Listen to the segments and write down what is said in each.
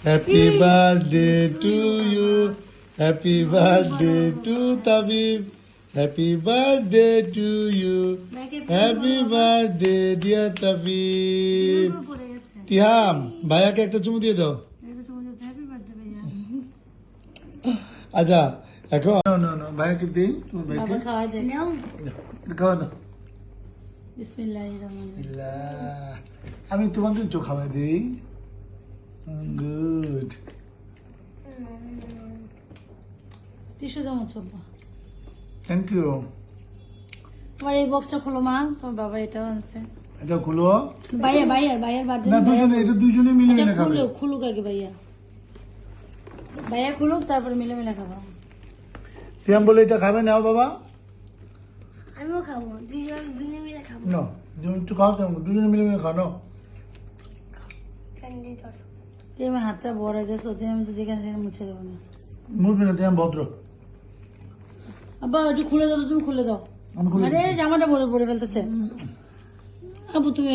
Happy birthday to you, happy birthday to Tabib, happy birthday to you, happy birthday dear Tabib. Tiham, ভাইয়াকে একটা চুমু দিয়ে দাও। আচ্ছা এখন ভাইয়াকে দিই, তোমার ভাইকে খাওয়া দাও। বিসমিল্লাহ। আমি তোমাকে একটু খাওয়া দিই। গুড। টিস্যু দাও চলবা। Thank you. তোমার এই বক্সটা খোলো মা, তোমার বাবা এটাও আনছে। এটা খুলো। ভাইয়া বার্থডে না দুজনে, এটা দুজনে মিলে মিলে খাবে। খুলুক আগে ভাইয়া খুলুক, তারপরে মিলে মিলে খাবো। তিয়াম বলে এটা খাবে নাও বাবা। আমিও খাবো, দুজন মিলে মিলে খাবো। না একটু খাও, দুজনে মিলে মিলে খাও। তুই আমার হাতটা বড় গেছো, তুই আমি তো যেখানে সেখানে মুছে দেবো না। মুড়বি না, তিয়াম ভদ্র। আব্বা একটু খুলে দাও, তুমি খুলে দাও। আমি খুলে আরে জামাটা পরে ফেলতেছে। আবু তুমি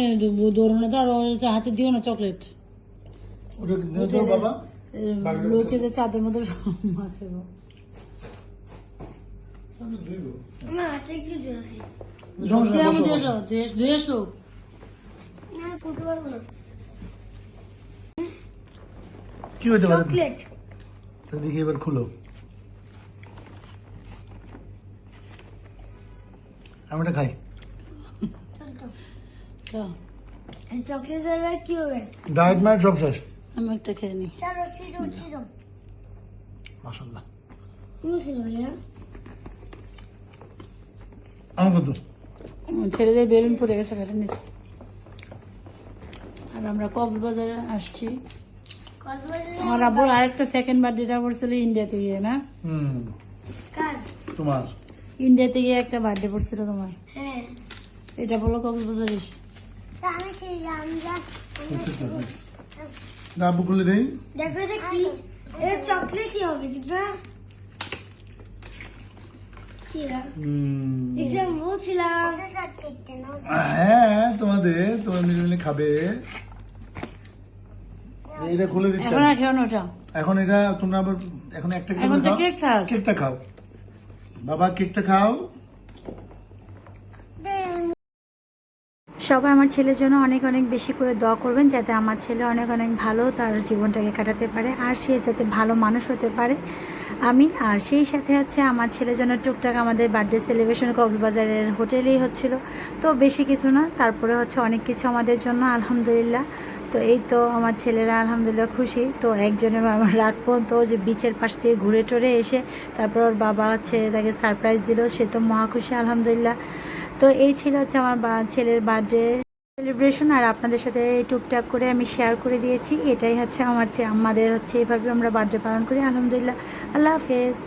দৌড়ো না, ধরো হাতে দিও না চকলেট। ওটা দিয়ে দাও বাবা। লোকে যে চাঁদের মধ্যে মাথায় আমার হাতে একটু জোয়াছি। ধুয়ে এসো। না করতে পারবো না। কি হতে পারে? চকলেট। দেখি এবার খুলো। আমি এটা খাই। চকলেট ছাড়া কি হবে? ডায়েট মায়ের সব শেষ। আমি একটা খেয়ে নি। চলো ছিড়ো। মাশাআল্লাহ। কোন ছিল ভাইয়া? আমার কত? ছেলেদের বেলুন পড়ে গেছে ঘরের নিচে। আর আমরা কক্সবাজারে আসছি। কক্সবাজারে আমার আব্বুর আরেকটা সেকেন্ড বার্থডেটা পড়ছিল ইন্ডিয়াতে গিয়ে, না? কার? তোমার ইন্ডিয়াতে গিয়ে একটা বার্থডে পড়ছিল তোমার। হ্যাঁ। এটা বলো কক্সবাজারে এসে। আমি সেই আব্বু খুলে দেই। দেখো এটা কি? এটা চকলেটই হবে, দেখবা? কি না? দেখলাম বলছিলাম। হ্যাঁ তোমার মিলে মিলে খাবে। এটা খুলে দিচ্ছি এখন আর খেও না ওটা। এখন এটা তোমরা আবার এখন একটা এখন তো কেক খাও। কেকটা খাও বাবা, কেকটা খাও। সবাই আমার ছেলের জন্য অনেক অনেক বেশি করে দোয়া করবেন, যাতে আমার ছেলে অনেক অনেক ভালো তার জীবনটাকে কাটাতে পারে, আর সে যাতে ভালো মানুষ হতে পারে। আর সেই সাথে হচ্ছে আমার ছেলের জন্য টুকটাক আমাদের বার্থডে সেলিব্রেশন কক্সবাজারের হোটেলেই হচ্ছিল, তো বেশি কিছু না, তারপরে হচ্ছে অনেক কিছু আমাদের জন্য আলহামদুলিল্লাহ। তো এই তো আমার ছেলেরা আলহামদুলিল্লাহ খুশি। তো একজনের আমার রাত পর্যন্ত যে বিচের পাশ থেকে ঘুরে টুরে এসে তারপর ওর বাবা হচ্ছে তাকে সারপ্রাইজ দিল, সে তো মহা খুশি আলহামদুলিল্লাহ। তো এই ছিল হচ্ছে আমার ছেলের বার্থডে সেলিব্রেশন, আর আপনাদের সাথে টুকটাক করে আমি শেয়ার করে দিয়েছি। এটাই হচ্ছে আমাদের হচ্ছে এইভাবে আমরা বার্থডে পালন করি আলহামদুলিল্লাহ। আল্লাহ হাফেজ।